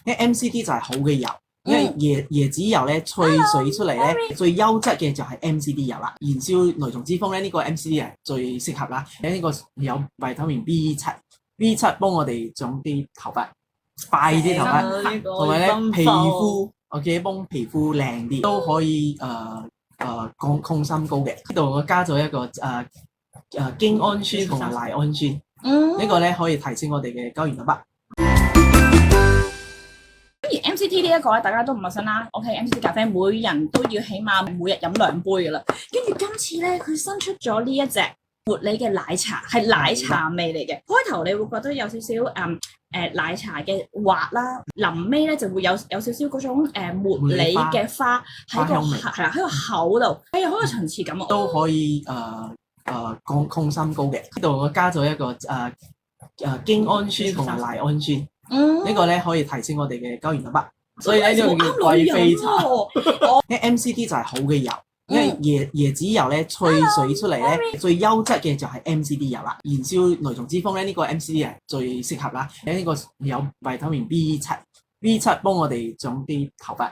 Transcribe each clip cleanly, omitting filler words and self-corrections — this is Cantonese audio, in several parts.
因為 MCT 就係好嘅油。因為椰子油咧萃水出嚟咧，最優質嘅就係 MCT 油啦。燃燒內臟脂肪咧，呢個 MCT 係最適合啦。呢個有維他命 B7 幫我哋長啲頭髮，快啲頭髮，同埋咧皮膚，OK 幫皮膚靚啲，都可以抗心高嘅。呢度我加咗一個精氨酸同埋賴氨酸，呢個咧可以提升我哋嘅膠原蛋白。而 MCT 呢一個咧，大家都唔陌生啦。OK，MCT 咖啡每人都要起碼每日飲2杯噶啦。跟住今次咧，佢新出咗呢一隻活力嘅奶茶，係奶茶味嚟嘅。開頭你會覺得有少少奶茶嘅滑啦，臨尾咧就會有少少嗰種茉莉嘅花喺個係啦喺個口度，好有層次感。都可以抗心高嘅。呢度我加咗一個精氨酸同埋賴氨酸。呢個咧可以提升我哋嘅膠原蛋白，所以咧呢個叫貴妃茶。因為 MCT 就係好嘅油，因為椰子油咧萃水出嚟咧，最優質嘅就係 MCT 油啦。燃燒內臟脂肪咧，呢個 MCT 係最適合啦。呢個有維他命 B7 幫我哋長啲頭髮，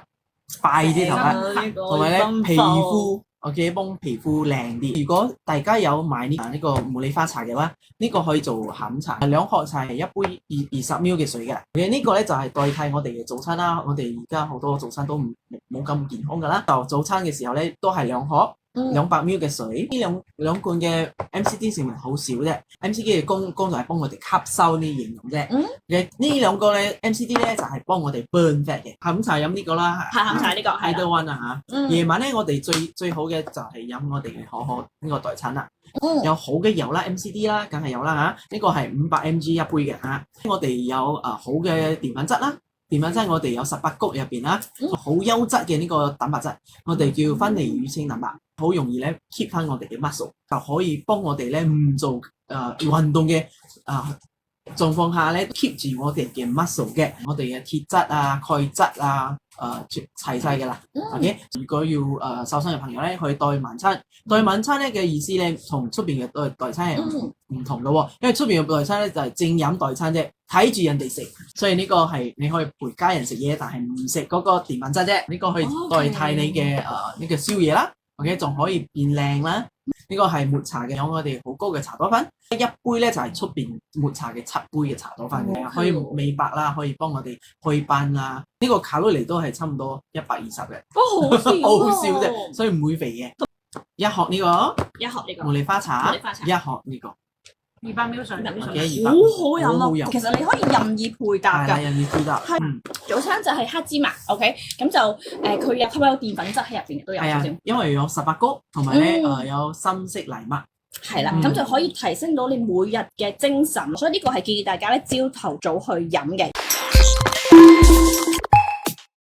快啲頭髮，同埋咧皮膚。OK， 幫皮膚靚啲。如果大家有買呢個茉莉花茶嘅話，呢個可以做下午茶，2殼茶係1杯20ml嘅水嘅。OK，呢個咧就係代替我哋嘅早餐啦。我哋而家好多早餐都冇咁健康噶啦，就早餐嘅時候咧都係2殼。200ml 嘅水，呢兩罐嘅 MCT 成分好少啫。MCT 嘅工作係幫我哋吸收啲營養啫。呢兩個咧 MCT 咧就係幫我哋 burn fat 嘅。下午茶飲呢個啦，下午茶呢個係 either one 啊嚇。夜晚咧我哋最好嘅就係飲我哋嘅可可呢個代餐啦。有好嘅油啦 ，MCT 啦，梗係有啦嚇。呢個係500mg 一杯嘅嚇。我哋有好嘅澱粉質啦。澱粉質我哋有18穀入邊啦，好優質嘅呢個蛋白質，我哋叫分離乳清蛋白，好容易咧 keep 翻我哋嘅 muscle， 就可以幫我哋咧唔做運動嘅狀況下咧 keep 住我哋嘅 muscle 嘅，我哋嘅鐵質啊、鈣質啊齊晒嘅啦。OK， 如果要瘦身嘅朋友咧，可以代晚餐。代晚餐咧嘅意思咧，同出邊嘅代餐係唔同嘅喎，因為出邊嘅代餐咧就係正飲代餐啫，睇住人哋食，所以呢個係你可以陪家人食嘢，但係唔食嗰個澱粉質啫。呢個可以代替你嘅呢個宵夜啦。OK， 仲可以變靚啦。呢個係抹茶嘅，有我哋好高嘅茶多酚。一杯咧就係出邊抹茶嘅7杯嘅茶多酚嘅，可以美白啦，可以幫我哋祛斑啦。呢個卡路里都係差唔多120嘅。好少好少啫，所以唔會肥嘅。一殼呢個茉莉花茶，一殼呢個200ml水，好好飲啊！其實你可以任意配搭㗎，任意配搭。早餐就係黑芝麻 ，OK， 咁就佢有吸有澱粉質喺入邊，都有少少。因為有18穀，同埋咧有深色藜麥。係啦，咁就可以提升到你每日嘅精神，所以呢個係建議大家咧朝頭早去飲嘅。